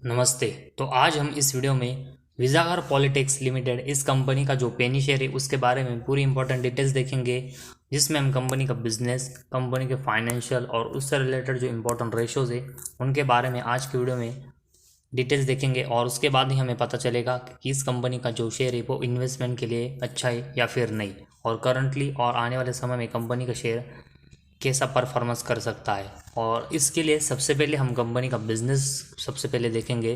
नमस्ते। तो आज हम इस वीडियो में विजागर पॉलिटेक्स लिमिटेड इस कंपनी का जो पेनी शेयर है उसके बारे में पूरी इंपॉर्टेंट डिटेल्स देखेंगे, जिसमें हम कंपनी का बिजनेस, कंपनी के फाइनेंशियल और उससे रिलेटेड जो इंपॉर्टेंट रेशोज़ है उनके बारे में आज की वीडियो में डिटेल्स देखेंगे। और उसके बाद ही हमें पता चलेगा कि इस कंपनी का जो शेयर है वो इन्वेस्टमेंट के लिए अच्छा है या फिर नहीं, और करंटली और आने वाले समय में कंपनी का शेयर कैसा परफॉर्मेंस कर सकता है। और इसके लिए सबसे पहले हम कंपनी का बिजनेस सबसे पहले देखेंगे।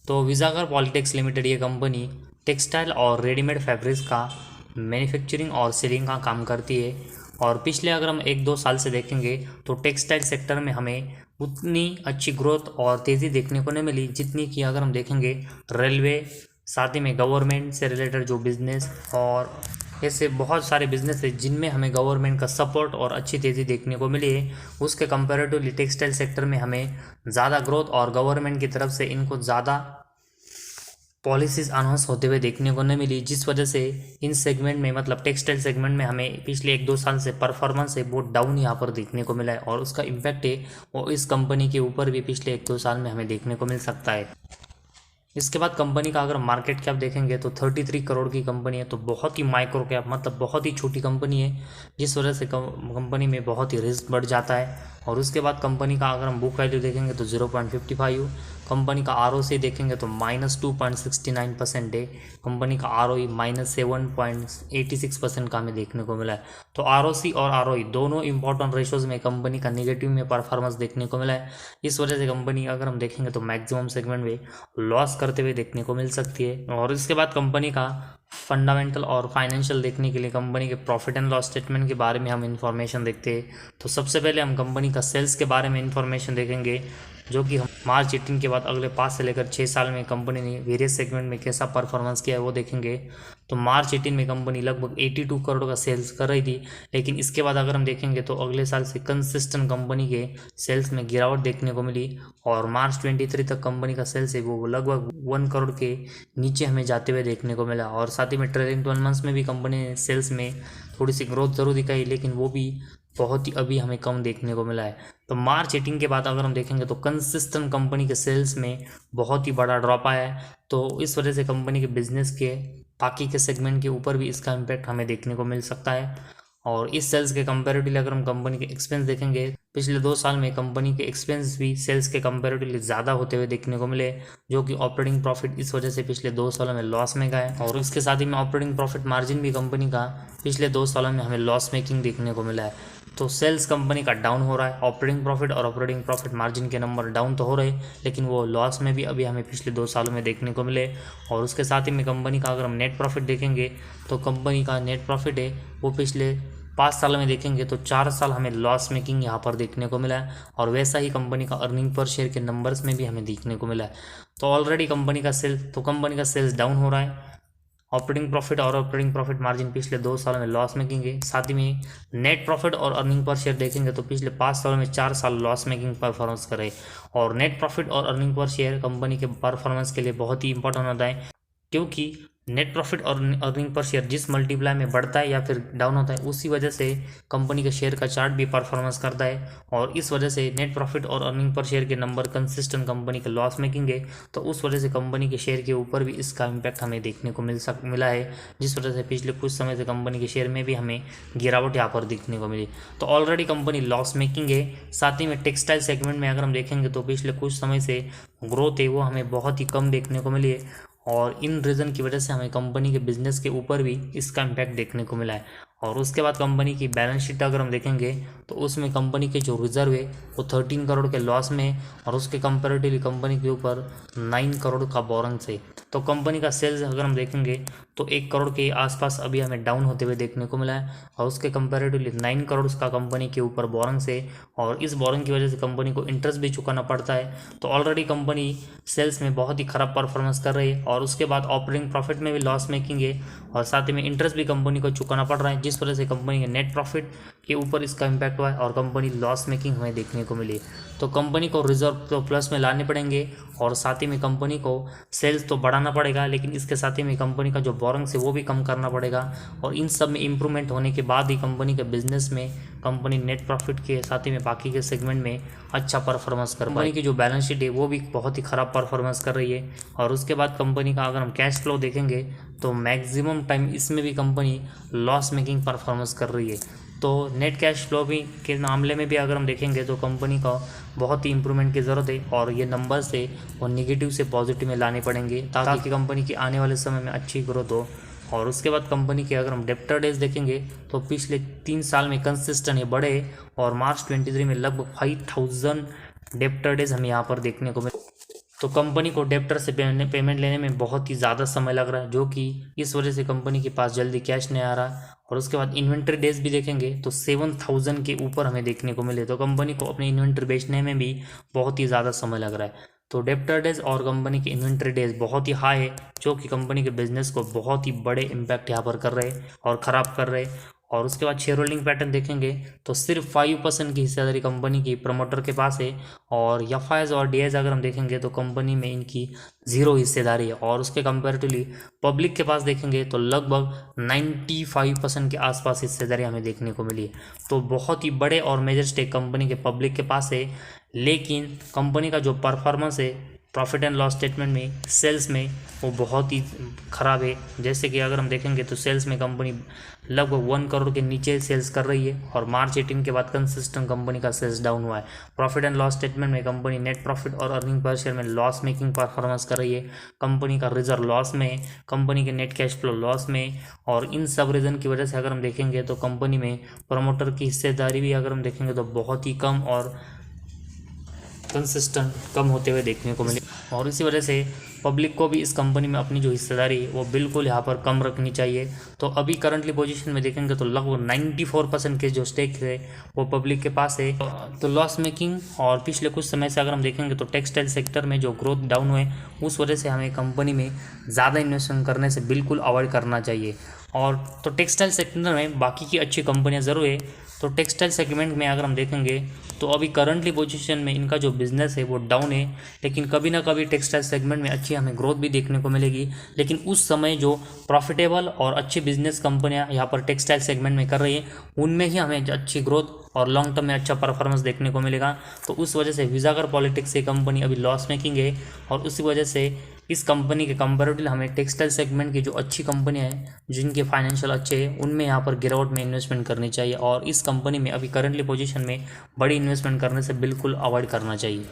तो विजागर पॉलिटेक्स लिमिटेड ये कंपनी टेक्सटाइल और रेडीमेड फैब्रिक्स का मैन्युफैक्चरिंग और सेलिंग का काम करती है। और पिछले अगर हम 1-2 साल से देखेंगे तो टेक्सटाइल सेक्टर में हमें उतनी अच्छी ग्रोथ और तेज़ी देखने को नहीं मिली जितनी कि अगर हम देखेंगे रेलवे, साथ ही में गवर्नमेंट से रिलेटेड जो बिज़नेस और ऐसे बहुत सारे बिजनेस है जिनमें हमें गवर्नमेंट का सपोर्ट और अच्छी तेज़ी देखने को मिली है। उसके कंपैरेटिवली टेक्सटाइल सेक्टर में हमें ज़्यादा ग्रोथ और गवर्नमेंट की तरफ से इनको ज़्यादा पॉलिसीज़ अनाउंस होते हुए देखने को नहीं मिली, जिस वजह से इन सेगमेंट में मतलब टेक्सटाइल सेगमेंट में हमें पिछले 1-2 साल से परफॉर्मेंस है बहुत डाउन यहाँ पर देखने को मिला है। और उसका इम्पैक्ट है वो इस कंपनी के ऊपर भी पिछले 1-2 साल में हमें देखने को मिल सकता है। इसके बाद कंपनी का अगर मार्केट कैप देखेंगे तो 33 करोड़ की कंपनी है, तो बहुत ही माइक्रो कैप मतलब बहुत ही छोटी कंपनी है, जिस वजह से कंपनी में बहुत ही रिस्क बढ़ जाता है। और उसके बाद कंपनी का अगर हम बुक वैल्यू देखेंगे तो 0.55, कंपनी का ROC देखेंगे तो -2.69% है, कंपनी का ROE -7.86% का हमें देखने को मिला है। तो ROC और ROE दोनों इंपॉर्टेंट रेशोज़ में कंपनी का निगेटिव में परफॉर्मेंस देखने को मिला है। इस वजह से कंपनी अगर हम देखेंगे तो मैक्सिमम सेगमेंट में लॉस करते हुए देखने को मिल सकती है। और इसके बाद कंपनी का फंडामेंटल और फाइनेंशियल देखने के लिए कंपनी के प्रॉफिट एंड लॉस स्टेटमेंट के बारे में हम इंफॉर्मेशन देखते हैं। तो सबसे पहले हम कंपनी का सेल्स के बारे में इंफॉर्मेशन देखेंगे, जो कि हम मार्च 18 के बाद अगले 5 से लेकर 6 साल में कंपनी ने वेरियस सेगमेंट में कैसा परफॉर्मेंस किया है वो देखेंगे। तो मार्च 18 में कंपनी लगभग 82 करोड़ का सेल्स कर रही थी, लेकिन इसके बाद अगर हम देखेंगे तो अगले साल से कंसिस्टेंट कंपनी के सेल्स में गिरावट देखने को मिली। और मार्च 23 तक कंपनी का सेल्स है वो लगभग 1 करोड़ के नीचे हमें जाते हुए देखने को मिला। और साथ ही में ट्रेलिंग 12 मंथ्स में भी कंपनी ने सेल्स में थोड़ी सी ग्रोथ जरूर दिखाई, लेकिन वो भी बहुत ही अभी हमें कम देखने को मिला है। तो मार्च 18 के बाद अगर हम देखेंगे तो कंसिस्टेंट कंपनी के सेल्स में बहुत ही बड़ा ड्रॉप आया है। तो इस वजह से कंपनी के बिजनेस के बाकी के सेगमेंट के ऊपर भी इसका इम्पैक्ट हमें देखने को मिल सकता है। और इस सेल्स के कंपेरेटिवली अगर हम कंपनी के एक्सपेंस देखेंगे, पिछले 2 साल में कंपनी के एक्सपेंस भी सेल्स के कंपेरेटिवली ज़्यादा होते हुए देखने को मिले, जो कि ऑपरेटिंग प्रॉफिट इस वजह से पिछले 2 सालों में लॉस में गए। और इसके साथ ही में ऑपरेटिंग प्रॉफिट मार्जिन भी कंपनी का पिछले 2 सालों में हमें लॉस मेकिंग देखने को मिला है। तो सेल्स कंपनी का डाउन हो रहा है, ऑपरेटिंग प्रॉफिट और ऑपरेटिंग प्रॉफिट मार्जिन के नंबर डाउन तो हो रहे, लेकिन वो लॉस में भी अभी हमें पिछले 2 सालों में देखने को मिले। और उसके साथ ही में कंपनी का अगर हम नेट प्रॉफिट देखेंगे तो कंपनी का नेट प्रॉफिट है वो पिछले 5 सालों में देखेंगे तो 4 साल हमें लॉस मेकिंग यहाँ पर देखने को मिला है। और वैसा ही कंपनी का अर्निंग पर शेयर के नंबर्स में भी हमें देखने को मिला है। तो ऑलरेडी कंपनी का सेल्स डाउन हो रहा है, ऑपरेटिंग प्रॉफिट और ऑपरेटिंग प्रॉफिट मार्जिन पिछले 2 सालों में लॉस मेकिंग है। साथ ही में नेट प्रॉफिट और अर्निंग पर शेयर देखेंगे तो पिछले 5 सालों में 4 साल लॉस मेकिंग परफॉर्मेंस करे। और नेट प्रॉफिट और अर्निंग पर शेयर कंपनी के परफॉर्मेंस के लिए बहुत ही इंपॉर्टेंट होता है, क्योंकि नेट प्रॉफिट और अर्निंग पर शेयर जिस मल्टीप्लाई में बढ़ता है या फिर डाउन होता है, उसी वजह से कंपनी के शेयर का चार्ट भी परफॉर्मेंस करता है। और इस वजह से नेट प्रॉफिट और अर्निंग पर शेयर के नंबर कंसिस्टेंट कंपनी के लॉस मेकिंग है, तो उस वजह से कंपनी के शेयर के ऊपर भी इसका इम्पैक्ट हमें देखने को मिला है, जिस वजह से पिछले कुछ समय से कंपनी के शेयर में भी हमें गिरावट यहाँ पर देखने को मिली। तो ऑलरेडी कंपनी लॉस मेकिंग है। साथ ही में टेक्सटाइल सेगमेंट में अगर हम देखेंगे तो पिछले कुछ समय से ग्रोथ है वो हमें बहुत ही कम देखने को मिली है। और इन रीज़न की वजह से हमें कंपनी के बिजनेस के ऊपर भी इसका इम्पैक्ट देखने को मिला है। और उसके बाद कंपनी की बैलेंस शीट अगर हम देखेंगे तो उसमें कंपनी के जो रिजर्व है वो 13 करोड़ के लॉस में, और उसके कंपेरेटिवली कंपनी के ऊपर 9 करोड़ का बोरंस है। तो कंपनी का सेल्स अगर हम देखेंगे तो 1 करोड़ के आसपास अभी हमें डाउन होते हुए देखने को मिला है, और उसके कंपेरेटिवली 9 करोड़ का कंपनी के ऊपर बोरंस है। और इस बोरंग की वजह से कंपनी को इंटरेस्ट भी चुकाना पड़ता है। तो ऑलरेडी कंपनी सेल्स में बहुत ही खराब परफॉर्मेंस कर रही है, और उसके बाद ऑपरेटिंग प्रॉफिट में भी लॉस मेकिंग है, और साथ ही में इंटरेस्ट भी कंपनी को चुकाना पड़ रहा है, जिस वजह से कंपनी के नेट प्रॉफिट के ऊपर इसका इम्पैक्ट हुआ है और कंपनी लॉस मेकिंग हमें देखने को मिली। तो कंपनी को रिजर्व तो प्लस में लाने पड़ेंगे और साथ ही में कंपनी को सेल्स तो बढ़ाना पड़ेगा, लेकिन इसके साथ ही में कंपनी का जो बोरिंग्स है वो भी कम करना पड़ेगा। और इन सब में इम्प्रूवमेंट होने के बाद ही कंपनी के बिजनेस में कंपनी नेट प्रॉफिट के साथ ही में बाकी के सेगमेंट में अच्छा परफॉर्मेंस कर पाए। कंपनी की जो बैलेंस शीट है वो भी बहुत ही ख़राब परफॉर्मेंस कर रही है। और उसके बाद कंपनी का अगर हम कैश फ्लो देखेंगे तो मैक्सिमम टाइम इसमें भी कंपनी लॉस मेकिंग परफॉर्मेंस कर रही है। तो नेट कैश फ्लो भी के मामले में भी अगर हम देखेंगे तो कंपनी का बहुत ही इंप्रूवमेंट की ज़रूरत है और ये नंबर से वो निगेटिव से पॉजिटिव में लाने पड़ेंगे ताकि कंपनी की आने वाले समय में अच्छी ग्रोथ हो। और उसके बाद कंपनी के अगर हम डेप्टर डेज देखेंगे तो पिछले 3 साल में कंसिस्टेंट ये बढ़े और मार्च 23 में लगभग 5000 डेप्टर डेज हमें यहाँ पर देखने को मिले। तो कंपनी को डेप्टर से पेमेंट लेने में बहुत ही ज़्यादा समय लग रहा है, जो कि इस वजह से कंपनी के पास जल्दी कैश नहीं आ रहा। और उसके बाद इन्वेंट्री डेज भी देखेंगे तो 7000 के ऊपर हमें देखने को मिले। तो कंपनी को अपने इन्वेंट्री बेचने में भी बहुत ही ज़्यादा समय लग रहा है। तो डेप्टर डेज और कंपनी की इन्वेंट्री डेज बहुत ही हाई है, जो कि कंपनी के बिजनेस को बहुत ही बड़े इम्पैक्ट यहाँ पर कर रहे हैं और ख़राब कर रहे हैं। और उसके बाद शेयर होल्डिंग पैटर्न देखेंगे तो सिर्फ 5% की हिस्सेदारी कंपनी की प्रमोटर के पास है। और एफ और डी अगर हम देखेंगे तो कंपनी में इनकी 0 हिस्सेदारी है। और उसके कंपेरेटिवली पब्लिक के पास देखेंगे तो लगभग 95% के आसपास हिस्सेदारी हमें देखने को मिली है। तो बहुत ही बड़े और मेजर स्टेक कंपनी के पब्लिक के पास है, लेकिन कंपनी का जो परफॉर्मेंस है प्रॉफिट एंड लॉस स्टेटमेंट में सेल्स में वो बहुत ही ख़राब है। जैसे कि अगर हम देखेंगे तो सेल्स में कंपनी लगभग 1 करोड़ के नीचे सेल्स कर रही है और मार्च 18 के बाद कंसिस्टेंट कंपनी का सेल्स डाउन हुआ है। प्रॉफिट एंड लॉस स्टेटमेंट में कंपनी नेट प्रॉफिट और अर्निंग पर शेयर में लॉस मेकिंग परफॉर्मेंस कर रही है। कंपनी का रिजर्व लॉस में, कंपनी के नेट कैश फ्लो लॉस में। और इन सब रीज़न की वजह से अगर हम देखेंगे तो कंपनी में प्रमोटर की हिस्सेदारी भी अगर हम देखेंगे तो बहुत ही कम और कंसिस्टेंट कम होते हुए देखने को मिले। और इसी वजह से पब्लिक को भी इस कंपनी में अपनी जो हिस्सेदारी है वो बिल्कुल यहाँ पर कम रखनी चाहिए। तो अभी करंटली पोजीशन में देखेंगे तो लगभग 94% के जो स्टेक है वो पब्लिक के पास है। तो लॉस मेकिंग और पिछले कुछ समय से अगर हम देखेंगे तो टेक्सटाइल सेक्टर में जो ग्रोथ डाउन हुए उस वजह से हमें कंपनी में ज़्यादा इन्वेस्टमेंट करने से बिल्कुल अवॉइड करना चाहिए। और तो टेक्सटाइल सेक्टर में बाकी की अच्छी कंपनियाँ ज़रूर है। तो टेक्सटाइल सेगमेंट में अगर हम देखेंगे तो अभी करंटली पोजीशन में इनका जो बिज़नेस है वो डाउन है, लेकिन कभी ना कभी टेक्सटाइल सेगमेंट में अच्छी हमें ग्रोथ भी देखने को मिलेगी। लेकिन उस समय जो प्रॉफिटेबल और अच्छी बिजनेस कंपनियां यहाँ पर टेक्सटाइल सेगमेंट में कर रही है उनमें ही हमें अच्छी ग्रोथ और लॉन्ग टर्म में अच्छा परफॉर्मेंस देखने को मिलेगा। तो उस वजह से विजागर पॉलिटिक्स से कंपनी अभी लॉस मेकिंग है और उसी वजह से इस कंपनी के कंपेरेटिवली हमें टेक्सटाइल सेगमेंट की जो अच्छी कंपनियां हैं जिनके फाइनेंशियल अच्छे हैं उनमें यहाँ पर गिरावट में इन्वेस्टमेंट करनी चाहिए। और इस कंपनी में अभी करंटली पोजीशन में बड़ी इन्वेस्टमेंट करने से बिल्कुल अवॉइड करना चाहिए।